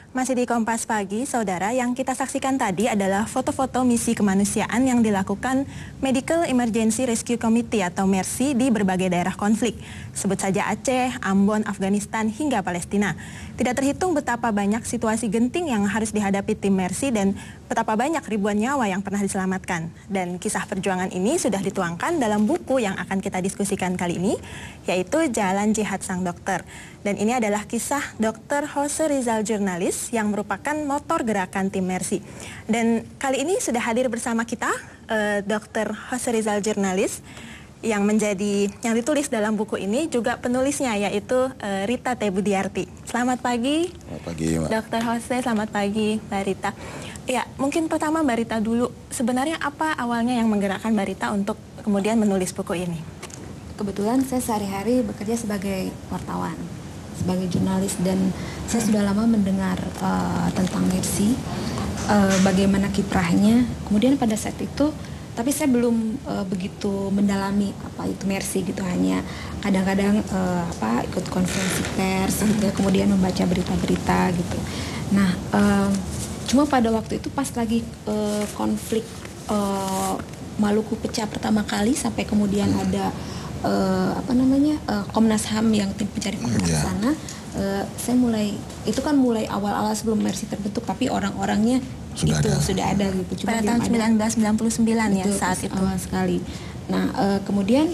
Masih di Kompas Pagi, saudara, yang kita saksikan tadi adalah foto-foto misi kemanusiaan yang dilakukan Medical Emergency Rescue Committee atau MERSI di berbagai daerah konflik. Sebut saja Aceh, Ambon, Afghanistan, hingga Palestina. Tidak terhitung betapa banyak situasi genting yang harus dihadapi tim MERSI dan betapa banyak ribuan nyawa yang pernah diselamatkan. Dan kisah perjuangan ini sudah dituangkan dalam buku yang akan kita diskusikan kali ini, yaitu Jalan Jihad Sang Dokter. Dan ini adalah kisah Dr. Jose Rizal, jurnalis yang merupakan motor gerakan tim MERSI. Dan kali ini sudah hadir bersama kita Dr. Jose Rizal, jurnalis yang ditulis dalam buku ini juga penulisnya, yaitu Rita T. Budiarti. Selamat pagi. Selamat pagi, Mbak. Dr. Jose, selamat pagi, Mbak Rita. Ya, mungkin pertama Mbak Rita dulu, sebenarnya apa awalnya yang menggerakkan Mbak Rita untuk kemudian menulis buku ini? Kebetulan saya sehari-hari bekerja sebagai wartawan, sebagai jurnalis, dan saya sudah lama mendengar tentang MERSI, bagaimana kiprahnya. Kemudian pada saat itu, tapi saya belum begitu mendalami apa itu MERSI gitu, hanya kadang-kadang ikut konferensi pers gitu ya, kemudian membaca berita-berita gitu. Nah, cuma pada waktu itu pas lagi konflik Maluku pecah pertama kali, sampai kemudian ada Komnas HAM yang tim pencari fakta ke sana, saya mulai awal-awal sebelum MERSI terbentuk, tapi orang-orangnya sudah ada gitu. Cuma pada tahun 1999 ya, saat itu awal sekali. Nah, kemudian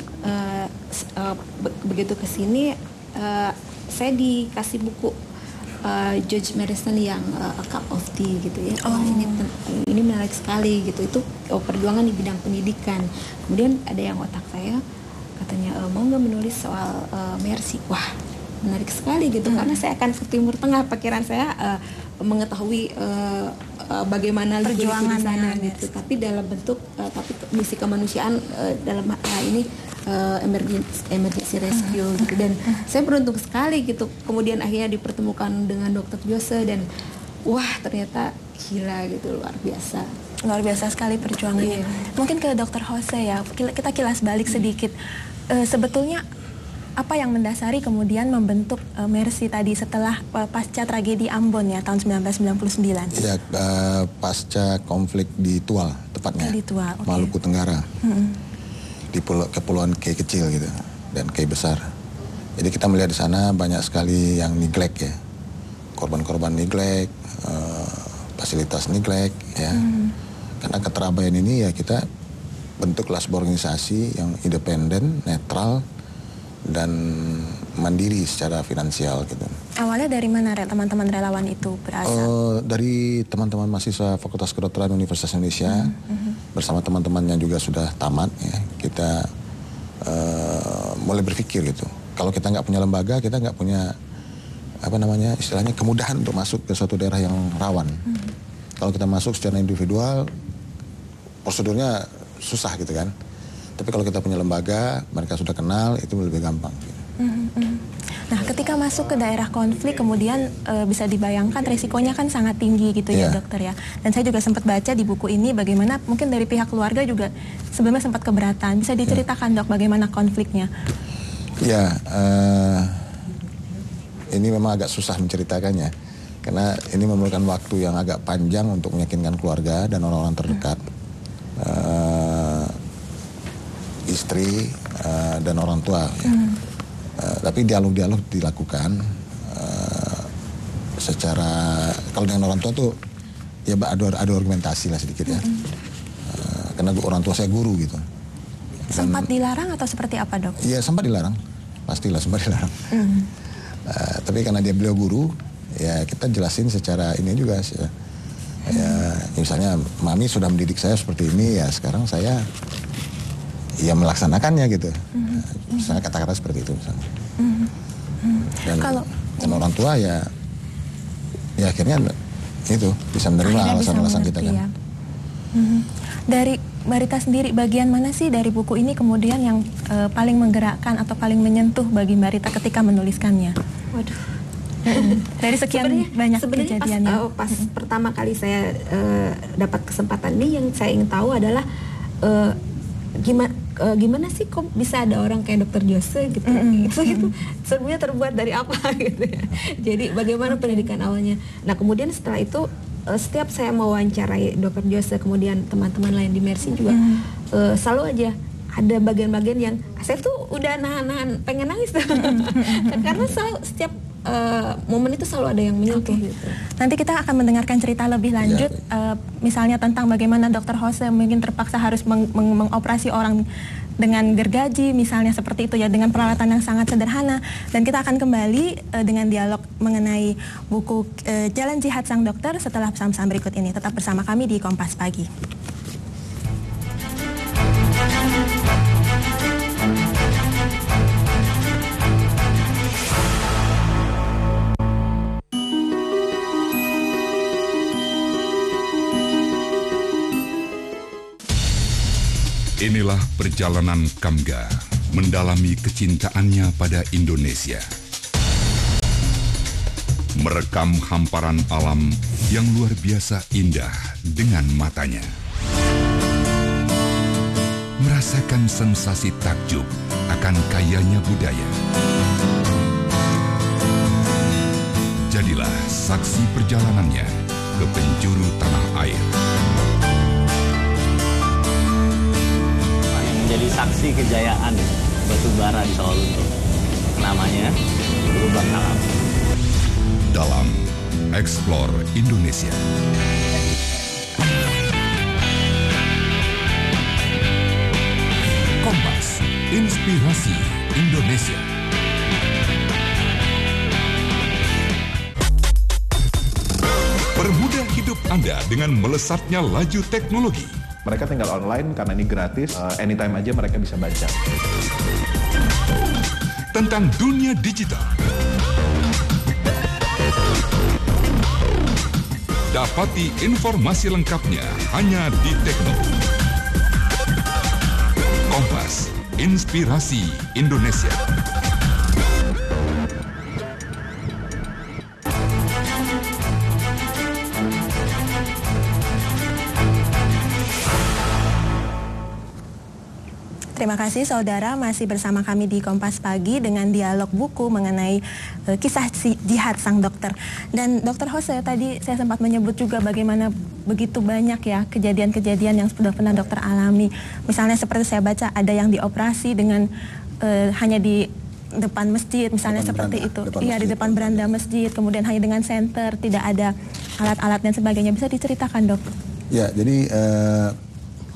begitu ke sini saya dikasih buku George Marsden yang A Cup of Tea gitu ya. Ini menarik sekali gitu. Itu perjuangan di bidang pendidikan. Kemudian ada yang otak saya katanya, mau nggak menulis soal MERSI? Wah, menarik sekali gitu, karena saya akan ke Timur Tengah. Pikiran saya mengetahui bagaimana perjuangan di sana gitu, tapi dalam bentuk misi kemanusiaan dalam ini emergency rescue gitu. Dan saya beruntung sekali gitu, kemudian akhirnya dipertemukan dengan Dr. Jose, dan wah, ternyata gila gitu, luar biasa sekali perjuangannya. Mungkin ke Dr. Jose ya, kita kilas balik sedikit. Sebetulnya apa yang mendasari kemudian membentuk MERSI tadi setelah pasca tragedi Ambon ya, tahun 1999? Ya, pasca konflik di Tual, tepatnya di Tual, okay. Maluku Tenggara, di kepulauan Kei kecil gitu dan Kei besar. Jadi kita melihat di sana banyak sekali yang neglect ya, korban-korban neglect, fasilitas neglect ya. Karena keterabaian ini ya, kita bentuklah sebuah organisasi yang independen, netral, dan mandiri secara finansial gitu. Awalnya dari mana teman-teman relawan itu berasal? Dari teman-teman mahasiswa Fakultas Kedokteran Universitas Indonesia, bersama teman-temannya juga sudah tamat ya. Kita mulai berpikir gitu, kalau kita nggak punya lembaga, kita nggak punya istilahnya kemudahan untuk masuk ke suatu daerah yang rawan. Kalau kita masuk secara individual, prosedurnya susah gitu kan. Tapi kalau kita punya lembaga, mereka sudah kenal, itu lebih gampang. Nah, ketika masuk ke daerah konflik, kemudian bisa dibayangkan resikonya kan sangat tinggi gitu ya, dokter ya. Dan saya juga sempat baca di buku ini bagaimana mungkin dari pihak keluarga juga sebelumnya sempat keberatan. Bisa diceritakan dok, bagaimana konfliknya? Ya, ini memang agak susah menceritakannya, karena ini memerlukan waktu yang agak panjang untuk meyakinkan keluarga dan orang-orang terdekat. Istri dan orang tua ya. Tapi dialog-dialog dilakukan secara, kalau dengan orang tua tuh ya ada argumentasi lah sedikit ya. Karena orang tua saya guru gitu. Sempat dilarang atau seperti apa dok? Iya, sempat dilarang, pastilah sempat dilarang. Tapi karena beliau guru, ya kita jelasin secara ini juga ya, misalnya mami sudah mendidik saya seperti ini, ya sekarang saya ya melaksanakannya gitu. Misalnya kata-kata seperti itu misalnya. Dan orang tua ya akhirnya itu bisa menerima alasan-alasan kita kan. Ya. Dari Mbak Rita sendiri, bagian mana sih dari buku ini kemudian yang paling menggerakkan atau paling menyentuh bagi Mbak Rita ketika menuliskannya? Waduh. Dari sekian banyak kejadiannya. Pas pertama kali saya dapat kesempatan ini, yang saya ingin tahu adalah gimana sih kok bisa ada orang kayak Dokter Jose gitu, itu sebenarnya terbuat dari apa gitu ya. Jadi bagaimana pendidikan awalnya. Nah kemudian setelah itu setiap saya mewawancarai Dokter Jose kemudian teman-teman lain di Mercy juga selalu aja ada bagian-bagian yang Asep tuh udah nahan pengen nangis tuh. Karena setiap momen itu selalu ada yang menyentuh gitu. Nanti kita akan mendengarkan cerita lebih lanjut, misalnya tentang bagaimana Dokter Jose mungkin terpaksa harus mengoperasi orang dengan gergaji, misalnya seperti itu ya, dengan peralatan yang sangat sederhana. Dan kita akan kembali dengan dialog mengenai buku Jalan Jihad Sang Dokter setelah pesan-pesan berikut ini. Tetap bersama kami di Kompas Pagi. Inilah perjalanan Kamga mendalami kecintaannya pada Indonesia. Merekam hamparan alam yang luar biasa indah dengan matanya. Merasakan sensasi takjub akan kayanya budaya. Jadilah saksi perjalanannya ke penjuru tanah air. Menjadi saksi kejayaan batubara di Solo. Namanya Lubang Alam. Dalam Explore Indonesia. Kompas, Inspirasi Indonesia. Permudah hidup Anda dengan melesatnya laju teknologi. Mereka tinggal online karena ini gratis, anytime aja mereka bisa baca. Tentang dunia digital. Dapati informasi lengkapnya hanya di Tekno. Kompas, Inspirasi Indonesia. Terima kasih saudara, masih bersama kami di Kompas Pagi dengan dialog buku mengenai kisah jihad sang dokter. Dan Dokter Jose tadi saya sempat menyebut juga bagaimana begitu banyak ya kejadian-kejadian yang sudah pernah dokter alami. Misalnya seperti saya baca ada yang dioperasi dengan hanya di depan masjid, misalnya seperti itu. Iya, di depan beranda masjid, kemudian hanya dengan senter, tidak ada alat-alat dan sebagainya. Bisa diceritakan, Dok? Ya, jadi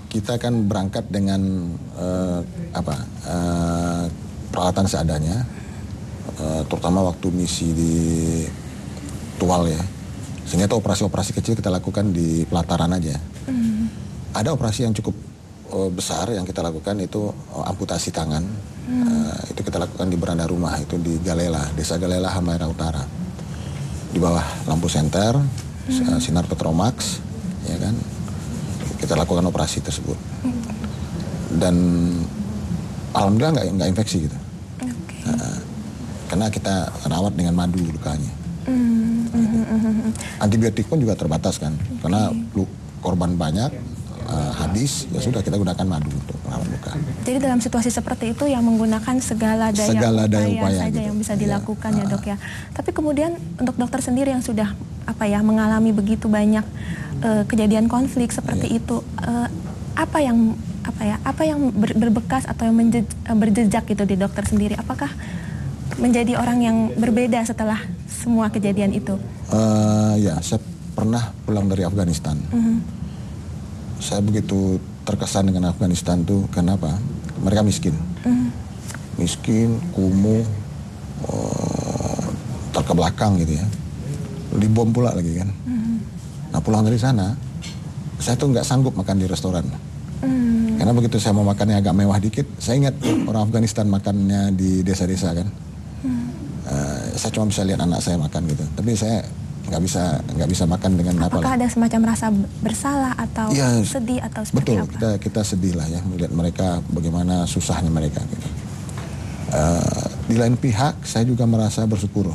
kita kan berangkat dengan peralatan seadanya, terutama waktu misi di Tual ya. Sehingga itu operasi-operasi kecil kita lakukan di pelataran aja. Ada operasi yang cukup besar yang kita lakukan itu amputasi tangan. Itu kita lakukan di beranda rumah, itu di Galela, Desa Galela, Halmahera Utara. Di bawah lampu senter, sinar Petromax, ya kan. Kita lakukan operasi tersebut. Dan alhamdulillah nggak infeksi gitu. Karena kita rawat dengan madu lukanya. Antibiotik pun juga terbatas kan, karena korban banyak, habis, ya sudah kita gunakan madu untuk merawat luka. Jadi dalam situasi seperti itu yang menggunakan segala daya upaya saja gitu, yang bisa dilakukan ya Dok ya. Tapi kemudian untuk dokter sendiri yang sudah mengalami begitu banyak kejadian konflik seperti itu, apa yang berbekas atau yang berjejak gitu di dokter sendiri? Apakah menjadi orang yang berbeda setelah semua kejadian itu? Ya, saya pernah pulang dari Afghanistan. Saya begitu terkesan dengan Afghanistan tuh, kenapa? Mereka miskin. Miskin, kumuh, terkebelakang gitu ya. Dibom pula lagi kan. Nah pulang dari sana, saya tuh nggak sanggup makan di restoran. Karena begitu saya mau makannya agak mewah dikit, saya ingat orang Afghanistan makannya di desa-desa kan. Saya cuma bisa lihat anak saya makan gitu, tapi saya nggak bisa makan dengan apa. Apakah ada semacam rasa bersalah atau ya, sedih atau seperti betul, apa? Betul, kita sedih lah ya melihat mereka bagaimana susahnya mereka gitu. Di lain pihak, saya juga merasa bersyukur.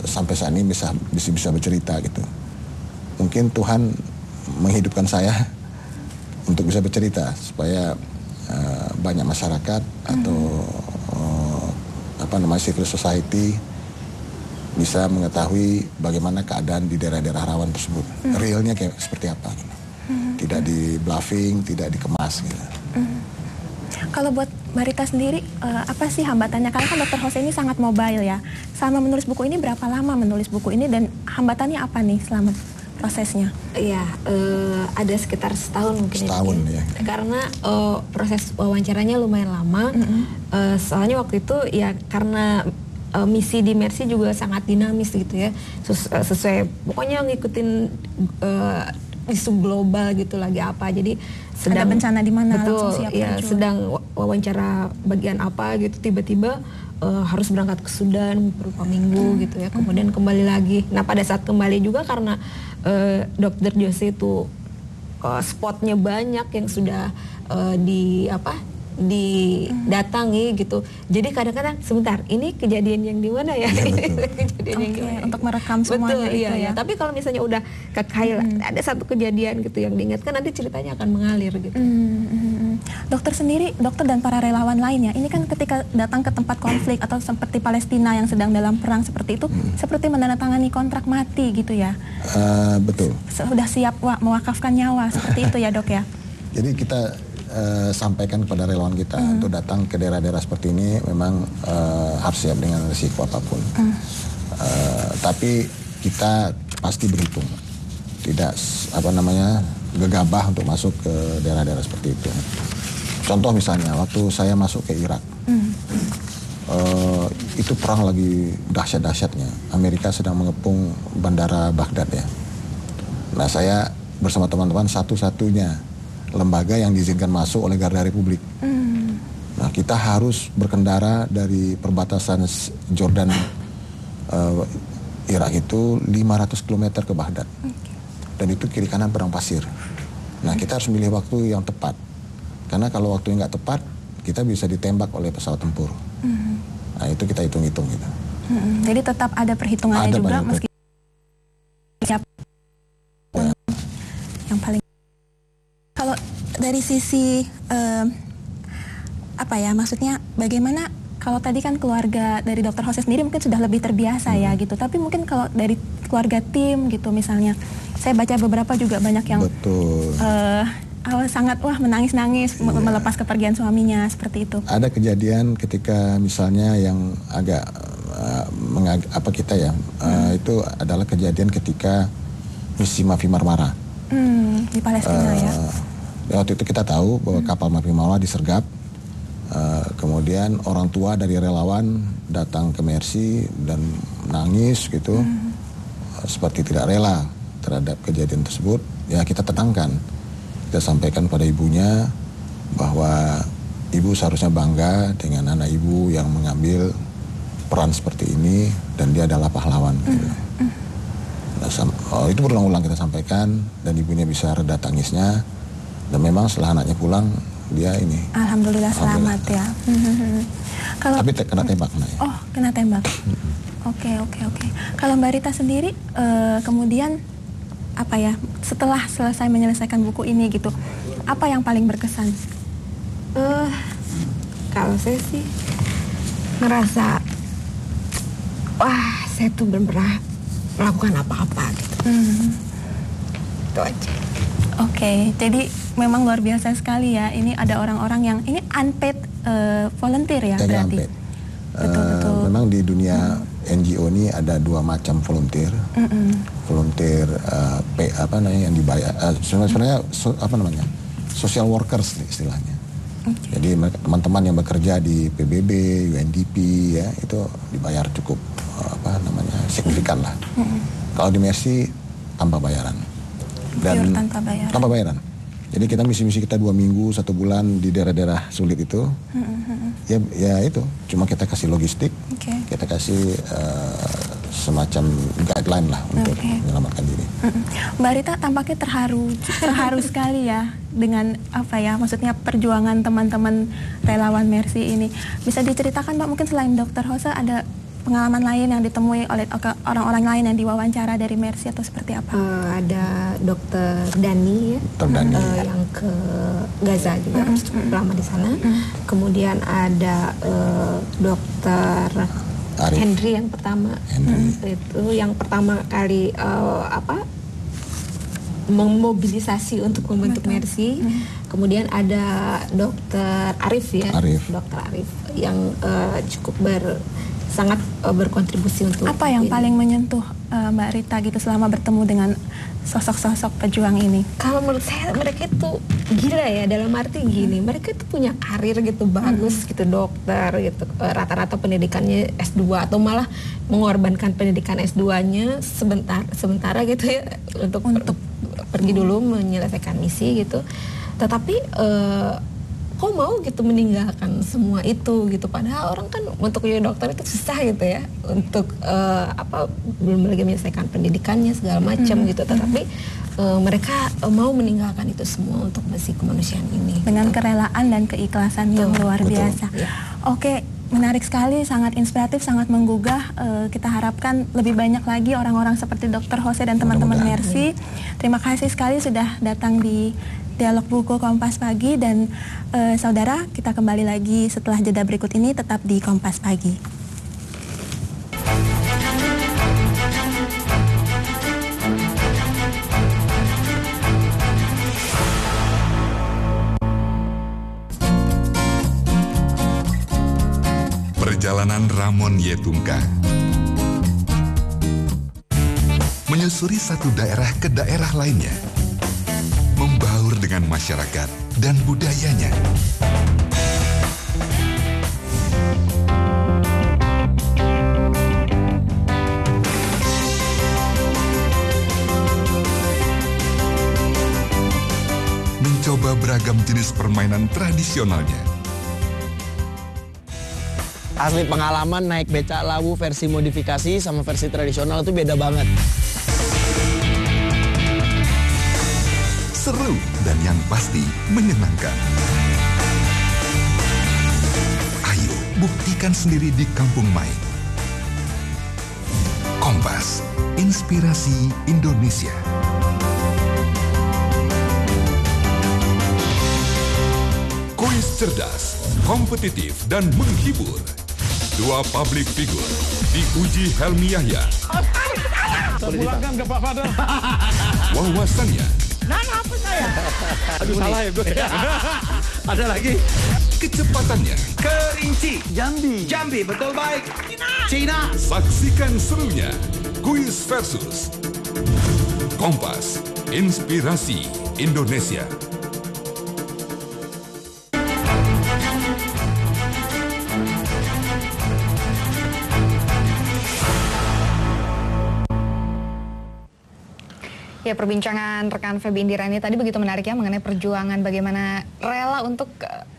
Sampai saat ini bisa bercerita gitu. Mungkin Tuhan menghidupkan saya untuk bisa bercerita supaya banyak masyarakat atau civil society bisa mengetahui bagaimana keadaan di daerah-daerah rawan tersebut. Realnya kayak seperti apa. Tidak di bluffing, tidak dikemas gitu. Kalau buat Mbak Rita sendiri, apa sih hambatannya? Karena kan Dr. Jose ini sangat mobile ya. Selama menulis buku ini, berapa lama menulis buku ini dan hambatannya apa nih selama prosesnya? Iya, ada sekitar setahun mungkin. Setahun ya. Karena proses wawancaranya lumayan lama. Soalnya waktu itu ya karena misi di Mercy juga sangat dinamis gitu ya. Sesuai pokoknya ngikutin isu global gitu lagi apa. Jadi sedang ada bencana di mana betul, langsung siap ya, terjun. sedang wawancara bagian apa gitu, tiba-tiba harus berangkat ke Sudan beberapa minggu gitu ya, kemudian kembali lagi. Nah pada saat kembali juga karena Dr. Jose itu spotnya banyak yang sudah didatangi gitu. Jadi kadang-kadang sebentar, ini kejadian yang di mana ya? Kejadian yang di mana? Untuk merekam semuanya. Betul, itu iya. ya. Tapi kalau misalnya udah kekail, ada satu kejadian gitu yang diingatkan, nanti ceritanya akan mengalir gitu. Dokter sendiri, dokter dan para relawan lainnya, ini kan ketika datang ke tempat konflik atau seperti Palestina yang sedang dalam perang seperti itu, seperti menandatangani kontrak mati gitu ya. Betul. Sudah siap mewakafkan nyawa seperti itu ya dok ya. Jadi kita sampaikan kepada relawan kita untuk datang ke daerah-daerah seperti ini memang harus siap dengan risiko apapun. Tapi kita pasti berhitung, tidak gegabah untuk masuk ke daerah-daerah seperti itu. Contoh misalnya waktu saya masuk ke Irak, itu perang lagi dahsyat-dahsyatnya. Amerika sedang mengepung bandara Baghdad ya. Nah saya bersama teman-teman satu-satunya lembaga yang diizinkan masuk oleh Garda Republik. Nah kita harus berkendara dari perbatasan Jordan Irak itu 500 km ke Baghdad. Dan itu kiri kanan padang pasir. Nah kita harus memilih waktu yang tepat. Karena kalau waktunya nggak tepat, kita bisa ditembak oleh pesawat tempur. Nah itu kita hitung-hitung gitu. Jadi tetap ada perhitungannya Ada juga banyak meski siap yang paling. Kalau dari sisi maksudnya bagaimana kalau tadi kan keluarga dari Dr. Jose sendiri mungkin sudah lebih terbiasa ya gitu, tapi mungkin kalau dari keluarga tim gitu misalnya, saya baca beberapa juga banyak yang sangat menangis-nangis melepas kepergian suaminya seperti itu. Ada kejadian ketika misalnya yang agak itu adalah kejadian ketika misi Mavi Marmara. Di Palestina ya. Waktu itu kita tahu bahwa kapal Mavi Marmara disergap. Kemudian orang tua dari relawan datang ke Mercy dan nangis gitu, seperti tidak rela terhadap kejadian tersebut. Ya kita tenangkan, kita sampaikan pada ibunya bahwa ibu seharusnya bangga dengan anak ibu yang mengambil peran seperti ini dan dia adalah pahlawan. Gitu. Itu berulang-ulang kita sampaikan dan ibunya bisa reda tangisnya. Dan memang setelah anaknya pulang, dia ini. Alhamdulillah selamat ya. Tapi kena tembak. Oh, kena tembak. Oke. Kalau Mbak Rita sendiri, kemudian setelah selesai menyelesaikan buku ini gitu, apa yang paling berkesan? Kalau saya sih ngerasa, wah saya tuh benar-benar melakukan apa-apa gitu. Itu aja. Oke, jadi memang luar biasa sekali ya. Ini ada orang-orang yang ini unpaid volunteer ya berarti. Betul. Memang di dunia NGO ini ada dua macam volunteer. Volunteer yang dibayar. Sebenarnya social workers istilahnya. Jadi teman-teman yang bekerja di PBB, UNDP ya itu dibayar cukup signifikan lah. Kalau di Mercy tanpa bayaran. Dan tanpa bayaran. Jadi kita misi-misi kita 2 minggu, 1 bulan di daerah-daerah sulit itu. Ya itu, cuma kita kasih logistik, kita kasih semacam guideline lah untuk menyelamatkan diri. Mbak Rita tampaknya terharu sekali ya dengan maksudnya perjuangan teman-teman relawan Mercy ini. Bisa diceritakan Mbak, mungkin selain Dr. Jose ada pengalaman lain yang ditemui oleh orang-orang lain yang diwawancara dari Mercy atau seperti apa? Ada Dokter Dani ya, Dr. Dani. yang ke Gaza juga cukup lama di sana. Kemudian ada Dokter Arif. Henry yang pertama, itu yang pertama kali memobilisasi untuk membentuk Mercy. Kemudian ada Dokter Arif ya, Dokter Arif yang sangat berkontribusi untuk apa yang paling menyentuh Mbak Rita gitu selama bertemu dengan sosok-sosok pejuang ini? Kalau menurut saya mereka itu gila ya, dalam arti gini, mereka itu punya karir gitu bagus gitu, dokter gitu, rata-rata pendidikannya S2 atau malah mengorbankan pendidikan S2-nya sementara gitu ya untuk pergi dulu menyelesaikan misi gitu. Tetapi kok mau gitu meninggalkan semua itu gitu, padahal orang kan untuk jadi dokter itu susah gitu ya, untuk belum lagi menyelesaikan pendidikannya segala macam gitu, tetapi mereka mau meninggalkan itu semua untuk misi kemanusiaan ini dengan gitu. kerelaan dan keikhlasan yang luar biasa. Ya. Oke, menarik sekali, sangat inspiratif, sangat menggugah. Kita harapkan lebih banyak lagi orang-orang seperti Dr. Jose dan teman-teman Mercy. Terima kasih sekali sudah datang di Dialog Buku Kompas Pagi, dan saudara, kita kembali lagi setelah jeda berikut ini, tetap di Kompas Pagi. Perjalanan Ramon Yetungka menyusuri satu daerah ke daerah lainnya, membaur dengan masyarakat dan budayanya. Mencoba beragam jenis permainan tradisionalnya. Asli pengalaman naik becak lawu versi modifikasi sama versi tradisional itu beda banget. Seru dan yang pasti menyenangkan. Ayo buktikan sendiri di Kampung Main. Kompas, inspirasi Indonesia. Kuis cerdas, kompetitif dan menghibur. Dua public figure diuji Helmi Yahya. Pulangkan ke Pak Fadel. Wawasannya. Apa saya? Aduh, salah ya gue. Ada lagi. Kecepatannya. Kerinci. Jambi, betul baik. Cina. Saksikan serunya. Kuis versus Kompas, inspirasi Indonesia. Ya, perbincangan rekan Feby Indira ini tadi begitu menarik ya, mengenai perjuangan bagaimana rela untuk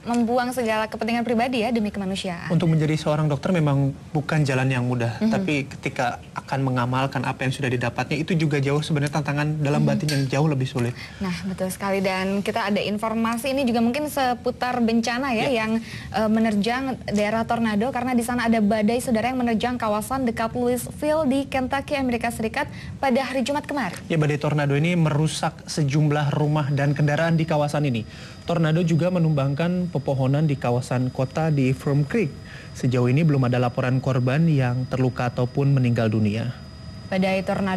membuang segala kepentingan pribadi ya demi kemanusiaan. Untuk menjadi seorang dokter memang bukan jalan yang mudah, tapi ketika akan mengamalkan apa yang sudah didapatnya itu juga jauh sebenarnya tantangan dalam batin yang jauh lebih sulit. Nah, betul sekali, dan kita ada informasi ini juga mungkin seputar bencana ya, yang menerjang daerah tornado, karena di sana ada badai saudara yang menerjang kawasan dekat Louisville di Kentucky, Amerika Serikat pada hari Jumat kemarin. Ya, badai tornado ini merusak sejumlah rumah dan kendaraan di kawasan ini. Tornado juga menumbangkan pepohonan di kawasan kota di Frum Creek. Sejauh ini belum ada laporan korban yang terluka ataupun meninggal dunia. Badai tornado